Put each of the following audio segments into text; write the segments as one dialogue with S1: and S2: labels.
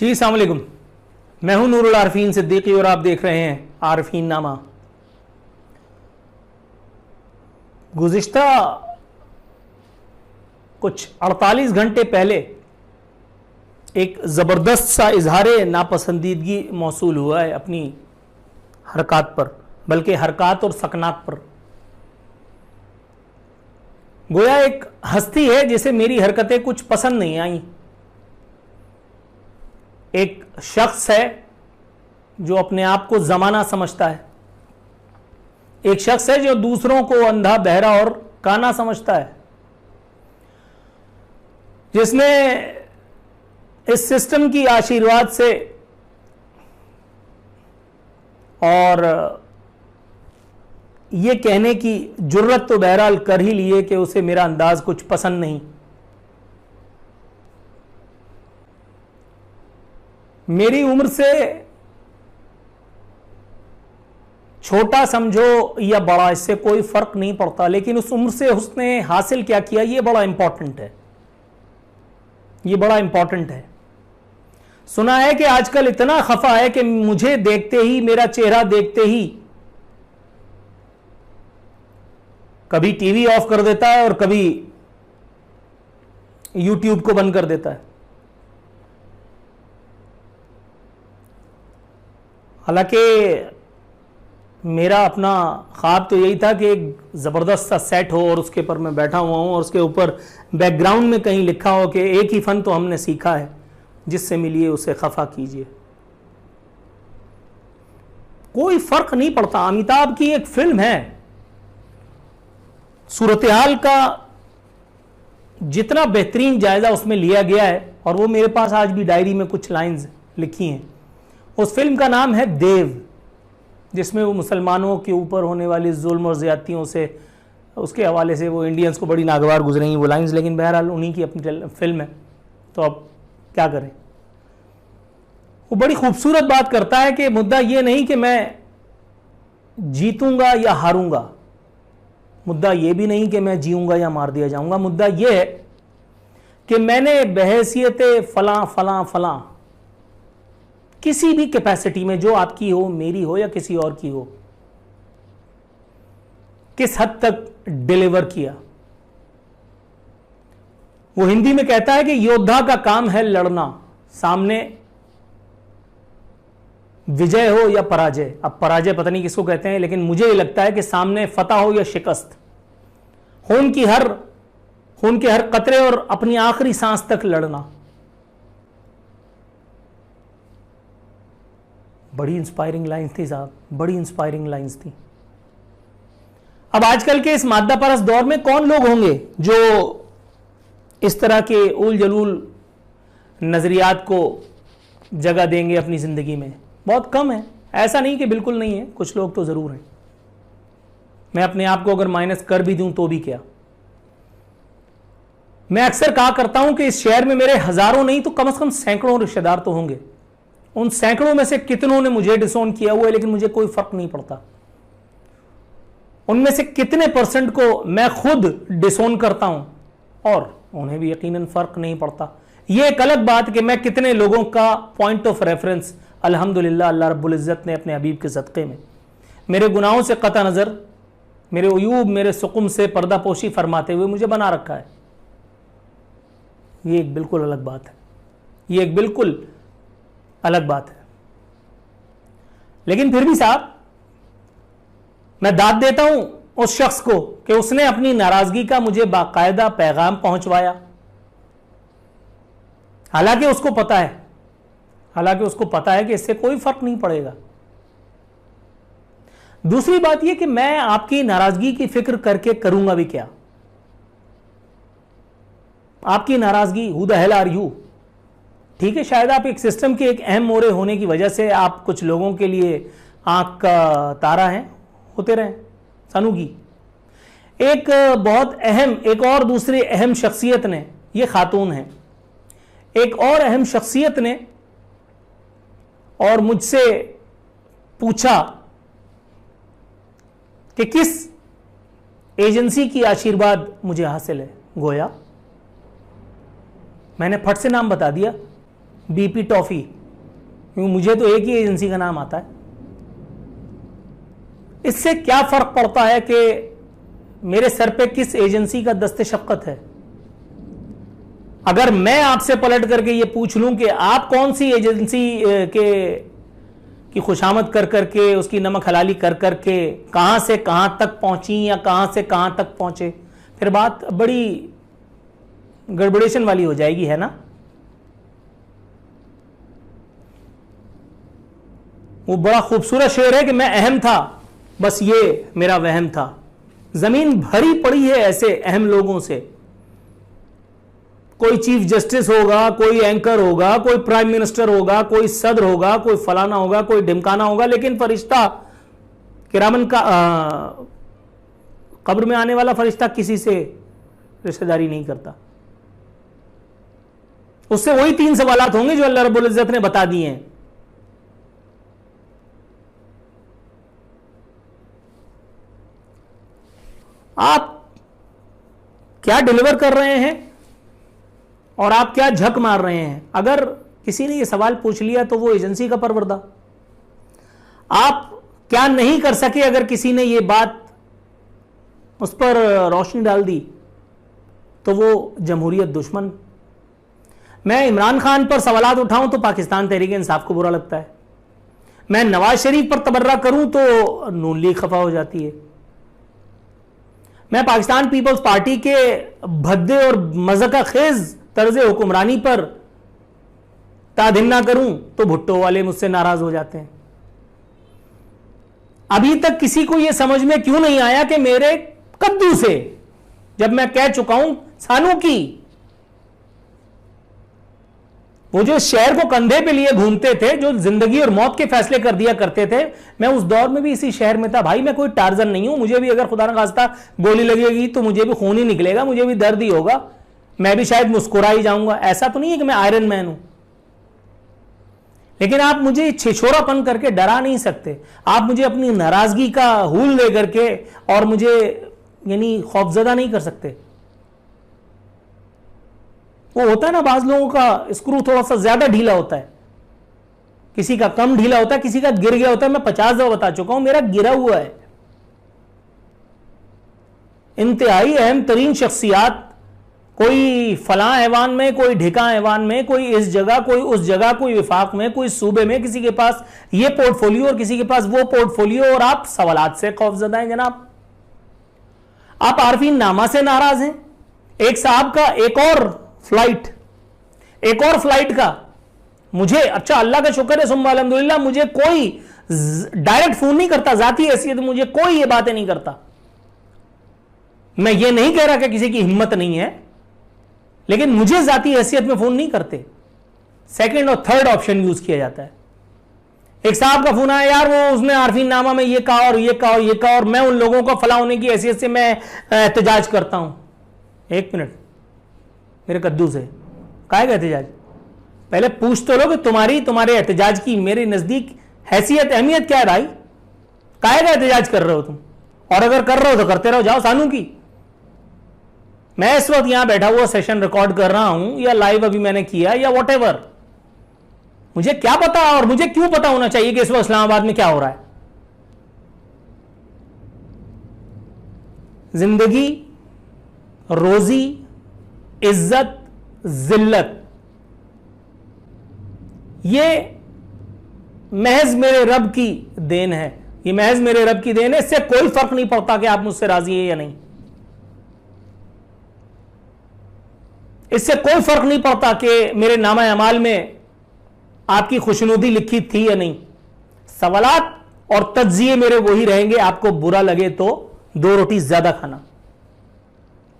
S1: जी अस्सलाम वालेकुम। मैं हूं नूरुल आरफीन सिद्दीकी और आप देख रहे हैं आरफीन नामा। गुज़िश्ता कुछ 48 घंटे पहले एक ज़बरदस्त सा इजहार नापसंदीदगी मौसूल हुआ है अपनी हरकत पर, बल्कि हरकत और सकनात पर। गोया एक हस्ती है जिसे मेरी हरकतें कुछ पसंद नहीं आई। एक शख्स है जो अपने आप को जमाना समझता है। एक शख्स है जो दूसरों को अंधा, बहरा और काना समझता है, जिसने इस सिस्टम की आशीर्वाद से और ये कहने की जुर्रत तो बहरहाल कर ही लिए कि उसे मेरा अंदाज कुछ पसंद नहीं। मेरी उम्र से छोटा समझो या बड़ा, इससे कोई फर्क नहीं पड़ता, लेकिन उस उम्र से उसने हासिल क्या किया ये बड़ा इंपॉर्टेंट है। ये बड़ा इंपॉर्टेंट है। सुना है कि आजकल इतना खफा है कि मुझे देखते ही, मेरा चेहरा देखते ही कभी टीवी ऑफ कर देता है और कभी यूट्यूब को बंद कर देता है। हालांकि मेरा अपना ख्वाब तो यही था कि एक ज़बरदस्त सा सेट हो और उसके ऊपर मैं बैठा हुआ हूँ और उसके ऊपर बैकग्राउंड में कहीं लिखा हो कि एक ही फ़न तो हमने सीखा है, जिससे मिलिए उसे खफा कीजिए। कोई फ़र्क नहीं पड़ता। अमिताभ की एक फिल्म है, सूरत हाल का जितना बेहतरीन जायज़ा उसमें लिया गया है, और वो मेरे पास आज भी डायरी में कुछ लाइंस लिखी हैं। उस फिल्म का नाम है देव, जिसमें वो मुसलमानों के ऊपर होने वाली जुल्म और ज़्यादतियों से, उसके हवाले से वो इंडियंस को बड़ी नागवार गुजरेंगी वो लाइंस, लेकिन बहरहाल उन्हीं की अपनी फिल्म है तो अब क्या करें। वो बड़ी खूबसूरत बात करता है कि मुद्दा ये नहीं कि मैं जीतूंगा या हारूंगा, मुद्दा ये भी नहीं कि मैं जीऊंगा या मार दिया जाऊंगा, मुद्दा ये है कि मैंने बहैसियत फलां फलां फलां किसी भी कैपेसिटी में, जो आपकी हो, मेरी हो या किसी और की हो, किस हद तक डिलीवर किया। वो हिंदी में कहता है कि योद्धा का काम है लड़ना, सामने विजय हो या पराजय। अब पराजय पता नहीं किसको कहते हैं, लेकिन मुझे ये लगता है कि सामने फतह हो या शिकस्त, खून के हर कतरे और अपनी आखिरी सांस तक लड़ना। बड़ी इंस्पायरिंग लाइंस थी साहब, बड़ी इंस्पायरिंग लाइंस थी। अब आजकल के इस मादा परस्त दौर में कौन लोग होंगे जो इस तरह के उल जलूल नजरियात को जगह देंगे अपनी जिंदगी में? बहुत कम है। ऐसा नहीं कि बिल्कुल नहीं है, कुछ लोग तो जरूर हैं। मैं अपने आप को अगर माइनस कर भी दूं तो भी क्या। मैं अक्सर कहा करता हूं कि इस शहर में मेरे हजारों नहीं तो कम से कम सैकड़ों रिश्तेदार तो होंगे। उन सैकड़ों में से कितनों ने मुझे डिसोन किया हुआ है, लेकिन मुझे कोई फर्क नहीं पड़ता। उनमें से कितने परसेंट को मैं खुद डिसोन करता हूं और उन्हें भी यकीनन फर्क नहीं पड़ता। यह एक अलग बात कि मैं कितने लोगों का पॉइंट ऑफ रेफरेंस अल्हम्दुलिल्लाह अल्लाह रब्बुल इज्जत ने अपने हबीब के सदक़े में मेरे गुनाहों से कता नज़र, मेरे उयूब, मेरे सुकुम से पर्दापोशी फरमाते हुए मुझे बना रखा है। यह एक बिल्कुल अलग बात है, यह एक बिल्कुल अलग बात है। लेकिन फिर भी साहब, मैं दाद देता हूं उस शख्स को कि उसने अपनी नाराजगी का मुझे बाकायदा पैगाम पहुंचवाया। हालांकि उसको पता है कि इससे कोई फर्क नहीं पड़ेगा। दूसरी बात यह कि मैं आपकी नाराजगी की फिक्र करके करूंगा भी क्या? आपकी नाराजगी, who the hell are you? ठीक है, शायद आप एक सिस्टम के एक अहम मोरे होने की वजह से आप कुछ लोगों के लिए आंख का तारा हैं, होते रहे सनूगी। एक बहुत अहम, एक और दूसरी अहम शख्सियत ने, ये खातून है, एक और अहम शख्सियत ने और मुझसे पूछा कि किस एजेंसी की आशीर्वाद मुझे हासिल है। गोया मैंने फट से नाम बता दिया BP टॉफी, क्योंकि मुझे तो एक ही एजेंसी का नाम आता है। इससे क्या फर्क पड़ता है कि मेरे सर पे किस एजेंसी का दस्ते शफ़क़त है? अगर मैं आपसे पलट करके ये पूछ लूं कि आप कौन सी एजेंसी की खुशामद कर करके, उसकी नमक हलाली कर करके कहां से कहां तक पहुंची या कहां से कहां तक पहुंचे, फिर बात बड़ी गड़बड़ेशन वाली हो जाएगी, है ना? वो बड़ा खूबसूरत शेर है कि मैं अहम था, बस ये मेरा वहम था। जमीन भरी पड़ी है ऐसे अहम लोगों से। कोई चीफ जस्टिस होगा, कोई एंकर होगा, कोई प्राइम मिनिस्टर होगा, कोई सदर होगा, कोई फलाना होगा, कोई ढिमकाना होगा, लेकिन फरिश्ता किरामन का कब्र में आने वाला फरिश्ता किसी से रिश्तेदारी नहीं करता। उससे वही 3 सवालात होंगे जो अल्लाह रब्बुल इज्जत ने बता दिए हैं। आप क्या डिलीवर कर रहे हैं और आप क्या झक मार रहे हैं? अगर किसी ने यह सवाल पूछ लिया तो वो एजेंसी का परवरदा। आप क्या नहीं कर सके अगर किसी ने यह बात उस पर रोशनी डाल दी तो वो जमहूरियत दुश्मन। मैं इमरान खान पर सवालात उठाऊं तो पाकिस्तान तहरीक इंसाफ को बुरा लगता है। मैं नवाज शरीफ पर तबर्रा करूं तो नून लीग खफा हो जाती है। मैं पाकिस्तान पीपल्स पार्टी के भद्दे और मज़ाक़ खेज तर्ज हुक्मरानी पर तादिन्ना करूं तो भुट्टो वाले मुझसे नाराज हो जाते हैं। अभी तक किसी को यह समझ में क्यों नहीं आया कि मेरे कद्दू से, जब मैं कह चुका हूं सानू की, वो जो शहर को कंधे पे लिए घूमते थे, जो जिंदगी और मौत के फैसले कर दिया करते थे, मैं उस दौर में भी इसी शहर में था। भाई मैं कोई टार्जन नहीं हूं, मुझे भी अगर खुदा न खास्ता गोली लगेगी तो मुझे भी खून ही निकलेगा, मुझे भी दर्द ही होगा, मैं भी शायद मुस्कुरा ही जाऊंगा। ऐसा तो नहीं है कि मैं आयरन मैन हूं। लेकिन आप मुझे छिछोरापन करके डरा नहीं सकते। आप मुझे अपनी नाराजगी का हूल ले करके और मुझे यानी खौफजदा नहीं कर सकते। वो होता है ना, बाज लोगों का स्क्रू थोड़ा सा ज्यादा ढीला होता है, किसी का कम ढीला होता है, किसी का गिर गया होता है। मैं 50 दफा बता चुका हूं, मेरा गिरा हुआ है। इंतहाई अहम तरीन शख्सियात, कोई फलां ऐवान में, कोई ढिका ऐवान में, कोई इस जगह, कोई उस जगह, कोई विफाक में, कोई सूबे में, किसी के पास ये पोर्टफोलियो और किसी के पास वो पोर्टफोलियो, और आप सवालात से खौफजदा हैं जनाब। आप आरफीन नामा से नाराज हैं। एक साहब का एक और फ्लाइट का मुझे, अच्छा अल्लाह का शुक्र है सुम्मा अल्हम्दुलिल्लाह, मुझे कोई डायरेक्ट फोन नहीं करता, जाती हैसियत मुझे कोई ये बातें नहीं करता। मैं ये नहीं कह रहा कि किसी की हिम्मत नहीं है, लेकिन मुझे जाती हैसियत में फोन नहीं करते। सेकंड और थर्ड ऑप्शन यूज किया जाता है। एक साहब का फोन आया, यार वो उसने आरफीन नामा में ये कहा और ये कहा और ये कहा और मैं उन लोगों को फला होने की हैसियत से मैं एहतजाज करता हूं। एक मिनट, मेरे कद्दू से काहे का एहतजाज? पहले पूछ तो लो कि तुम्हारे एहतजाज की मेरे नजदीक हैसियत अहमियत क्या है भाई? काहे का एहतजाज कर रहे हो तुम? और अगर कर रहे हो तो करते रहो, जाओ सानू की। मैं इस वक्त यहां बैठा हुआ सेशन रिकॉर्ड कर रहा हूं या लाइव अभी मैंने किया या वॉटेवर, मुझे क्या पता और मुझे क्यों पता होना चाहिए कि इस वक्त इस्लामाबाद में क्या हो रहा है? जिंदगी, रोजी, इज्जत, जिल्लत, ये महज मेरे रब की देन है। ये महज मेरे रब की देन है। इससे कोई फर्क नहीं पड़ता कि आप मुझसे राजी है या नहीं। इससे कोई फर्क नहीं पड़ता कि मेरे नामा अमाल में आपकी खुशनुदी लिखी थी या नहीं। सवालात और तज्जिए मेरे वही रहेंगे। आपको बुरा लगे तो 2 रोटी ज्यादा खाना,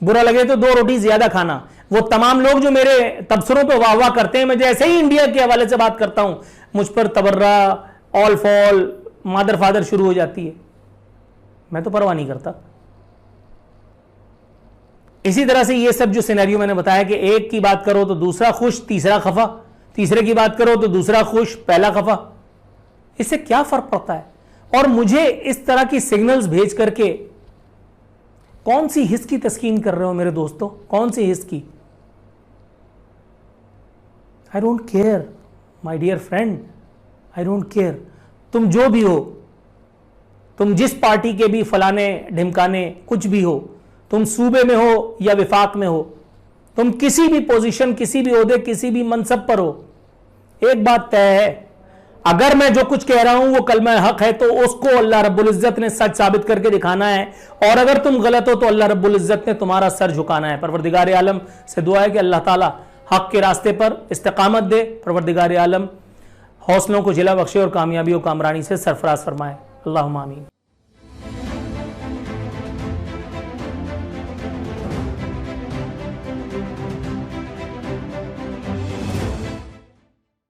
S1: बुरा लगे तो 2 रोटी ज्यादा खाना। वो तमाम लोग जो मेरे तबसरों पे वाह वाह करते हैं, मैं जैसे ही इंडिया के हवाले से बात करता हूं मुझ पर तबर्रा, ऑल फॉल, मादर फादर शुरू हो जाती है। मैं तो परवाह नहीं करता। इसी तरह से ये सब जो सिनेरियो मैंने बताया कि एक की बात करो तो दूसरा खुश, तीसरा खफा, तीसरे की बात करो तो दूसरा खुश, पहला खफा, इससे क्या फर्क पड़ता है? और मुझे इस तरह की सिग्नल्स भेज करके कौन सी हिस्स की तस्कीन कर रहे हो मेरे दोस्तों? कौन सी हिस्स की? I don't care my dear friend, I don't care. तुम जो भी हो, तुम जिस पार्टी के भी फलाने ढिमकाने कुछ भी हो, तुम सूबे में हो या विफाक में हो, तुम किसी भी पोजीशन, किसी भी ओहदे, किसी भी मनसब पर हो, एक बात तय है, अगर मैं जो कुछ कह रहा हूं वो कलमा हक है तो उसको अल्लाह रब्बुल इज्जत ने सच साबित करके दिखाना है, और अगर तुम गलत हो तो अल्लाह रब्बुल इज्जत ने तुम्हारा सर झुकाना है। परवरदिगार आलम से दुआ है कि अल्लाह ताला हक के रास्ते पर इस्तिकामत दे, परवरदिगार आलम हौसलों को जिला बख्शे और कामयाबी और कामरानी से सरफराज फरमाए। अल्लाहुम्मा आमीन।